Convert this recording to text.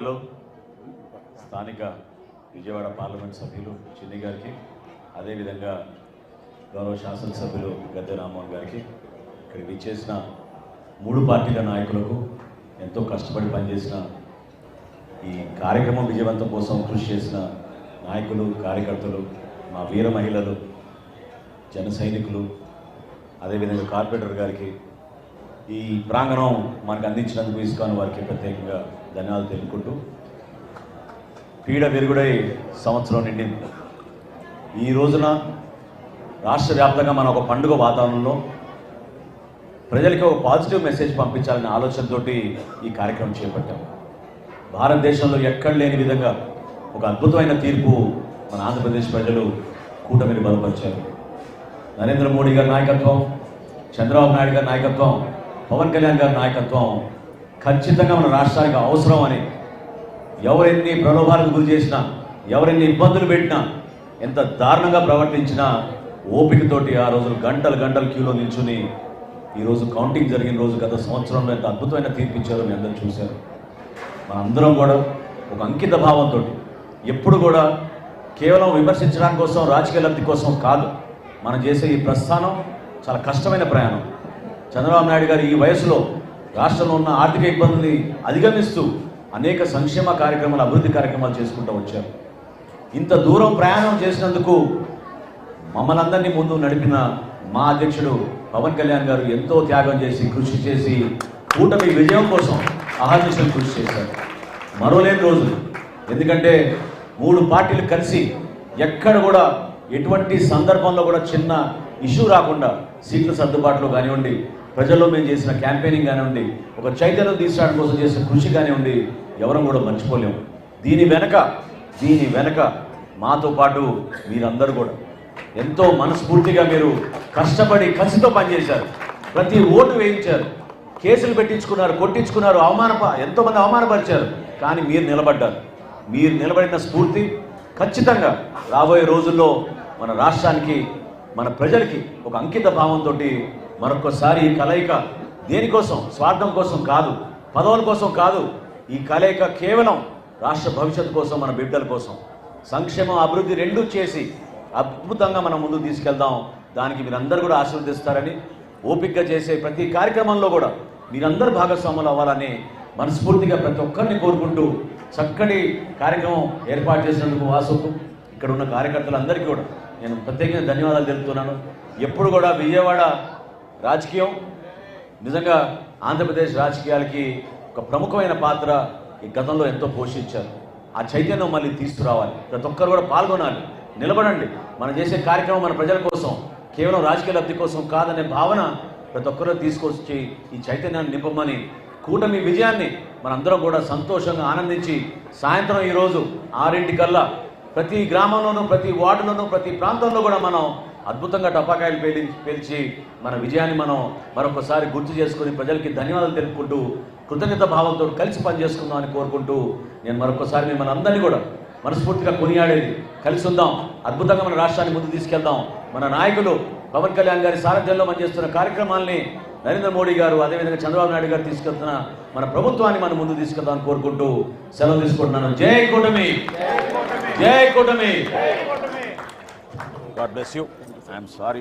స్థానిక విజయవాడ పార్లమెంట్ సభ్యులు చిన్ని గారికి, అదేవిధంగా గౌరవ శాసనసభ్యులు గద్దె రామ్మోహన్ గారికి, ఇక్కడ విచ్చేసిన మూడు పార్టీల నాయకులకు, ఎంతో కష్టపడి పనిచేసిన ఈ కార్యక్రమం విజయవంతం కోసం కృషి చేసిన నాయకులు, కార్యకర్తలు, మా వీర మహిళలు, జన సైనికులు, అదేవిధంగా కార్పొరేటర్ గారికి, ఈ ప్రాంగణం మనకు అందించినందుకు ఇస్కాన్ వారికి ప్రత్యేకంగా ధన్యవాదాలు తెలుపుకుంటూ, పీడ విరుగుడై సంవత్సరం నిండింది. ఈ రోజున రాష్ట్ర వ్యాప్తంగా మనం ఒక పండుగ వాతావరణంలో ప్రజలకి ఒక పాజిటివ్ మెసేజ్ పంపించాలనే ఆలోచనతోటి ఈ కార్యక్రమం చేపట్టాం. భారతదేశంలో ఎక్కడ లేని విధంగా ఒక అద్భుతమైన తీర్పు మన ఆంధ్రప్రదేశ్ ప్రజలు కూటమిని బలపరిచారు. నరేంద్ర మోడీ గారి నాయకత్వం, చంద్రబాబు నాయుడు గారి నాయకత్వం, పవన్ కళ్యాణ్ గారి నాయకత్వం ఖచ్చితంగా మన రాష్ట్రానికి అవసరం అని, ఎవరెన్ని ప్రలోభాలకు గురి చేసినా, ఎవరెన్ని ఇబ్బందులు పెట్టినా, ఎంత దారుణంగా ప్రవర్తించినా ఓపికతోటి ఆ రోజులు గంటలు గంటలు క్యూలో నిల్చుని ఈరోజు కౌంటింగ్ జరిగిన రోజు గత సంవత్సరంలో ఎంత అద్భుతమైన తీర్పు ఇచ్చారో మీ అందరూ చూశారు. మనందరం కూడా ఒక అంకిత భావంతో ఎప్పుడు కూడా కేవలం విమర్శించడానికి కోసం, రాజకీయ లబ్ధి కోసం కాదు, మనం చేసే ఈ ప్రస్థానం చాలా కష్టమైన ప్రయాణం. చంద్రబాబు నాయుడు గారు ఈ వయసులో రాష్ట్రంలో ఉన్న ఆర్థిక ఇబ్బందుల్ని అధిగమిస్తూ అనేక సంక్షేమ కార్యక్రమాలు, అభివృద్ధి కార్యక్రమాలు చేసుకుంటూ వచ్చారు. ఇంత దూరం ప్రయాణం చేసినందుకు మమ్మల్ని అందరినీ ముందు నడిపిన మా అధ్యక్షుడు పవన్ కళ్యాణ్ గారు ఎంతో త్యాగం చేసి, కృషి చేసి కూటమి విజయం కోసం అహర్నిశలు కృషి చేశారు. మరోలేని రోజులు, ఎందుకంటే మూడు పార్టీలు కలిసి ఎక్కడ కూడా ఎటువంటి సందర్భంలో కూడా చిన్న ఇష్యూ రాకుండా సీట్ల సర్దుబాటులో కానివ్వండి, ప్రజల్లో మేము చేసిన క్యాంపెయినింగ్ కానివ్వండి, ఒక చైతన్యం తీసుకురావడం కోసం చేసిన కృషి కానివ్వండి, ఎవరం కూడా మర్చిపోలేము. దీని వెనక మాతో పాటు మీరందరూ కూడా ఎంతో మనస్ఫూర్తిగా మీరు కష్టపడి కసితో పనిచేశారు. ప్రతి ఓటు వేయించారు, కేసులు పెట్టించుకున్నారు, కొట్టించుకున్నారు, ఎంతోమంది అవమానపరిచారు. కానీ మీరు నిలబడ్డారు. మీరు నిలబడిన స్ఫూర్తి ఖచ్చితంగా రాబోయే రోజుల్లో మన రాష్ట్రానికి, మన ప్రజలకి ఒక అంకిత భావంతో మరొకసారి ఈ కలయిక దేనికోసం, స్వార్థం కోసం కాదు, పదవుల కోసం కాదు, ఈ కలయిక కేవలం రాష్ట్ర భవిష్యత్తు కోసం, మన బిడ్డల కోసం, సంక్షేమం అభివృద్ధి రెండూ చేసి అద్భుతంగా మనం ముందుకు తీసుకెళ్దాం. దానికి మీరందరూ కూడా ఆశీర్వదిస్తారని, ఓపికగా చేసే ప్రతి కార్యక్రమంలో కూడా మీరందరూ భాగస్వాములు అవ్వాలని మనస్ఫూర్తిగా ప్రతి ఒక్కరిని కోరుకుంటూ, చక్కటి కార్యక్రమం ఏర్పాటు చేసినందుకు వాసుకు, ఇక్కడ ఉన్న కార్యకర్తలందరికీ కూడా నేను ప్రత్యేకంగా ధన్యవాదాలు తెలుపుతున్నాను. ఎప్పుడు కూడా విజయవాడ రాజకీయం నిజంగా ఆంధ్రప్రదేశ్ రాజకీయాలకి ఒక ప్రముఖమైన పాత్ర ఈ గతంలో ఎంతో పోషించారు. ఆ చైతన్యం మళ్ళీ తీసుకురావాలి. ప్రతి ఒక్కరు కూడా పాల్గొనాలి, నిలబడండి. మనం చేసే కార్యక్రమం మన ప్రజల కోసం, కేవలం రాజకీయ లబ్ధి కోసం కాదనే భావన ప్రతి ఒక్కరూ తీసుకొచ్చి ఈ చైతన్యాన్ని నింపమని, కూటమి విజయాన్ని మనందరం కూడా సంతోషంగా ఆనందించి, సాయంత్రం ఈరోజు 6 ప్రతి గ్రామంలోనూ, ప్రతి వార్డులోనూ, ప్రతి ప్రాంతంలో కూడా మనం అద్భుతంగా టపాకాయలు పేల్చి మన విజయాన్ని మనం మరొకసారి గుర్తు చేసుకుని ప్రజలకి ధన్యవాదాలు తెలుపుకుంటూ, కృతజ్ఞత భావంతో కలిసి పనిచేసుకుందాం అని కోరుకుంటూ, నేను మరొకసారి మిమ్మల్ని అందరినీ కూడా మనస్ఫూర్తిగా కొనియాడేది, కలిసి ఉందాం, అద్భుతంగా మన రాష్ట్రాన్ని ముందు తీసుకెళ్దాం. మన నాయకులు పవన్ కళ్యాణ్ గారి సారథ్యంలో పనిచేస్తున్న కార్యక్రమాల్ని నరేంద్ర మోడీ గారు, అదేవిధంగా చంద్రబాబు నాయుడు గారు తీసుకెళ్తున్న మన ప్రభుత్వాన్ని మనం ముందు తీసుకెళ్దాం అని కోరుకుంటూ సెలవు తీసుకుంటున్నాను. జై కూటమి, జై కూటమి. God bless you. I am sorry.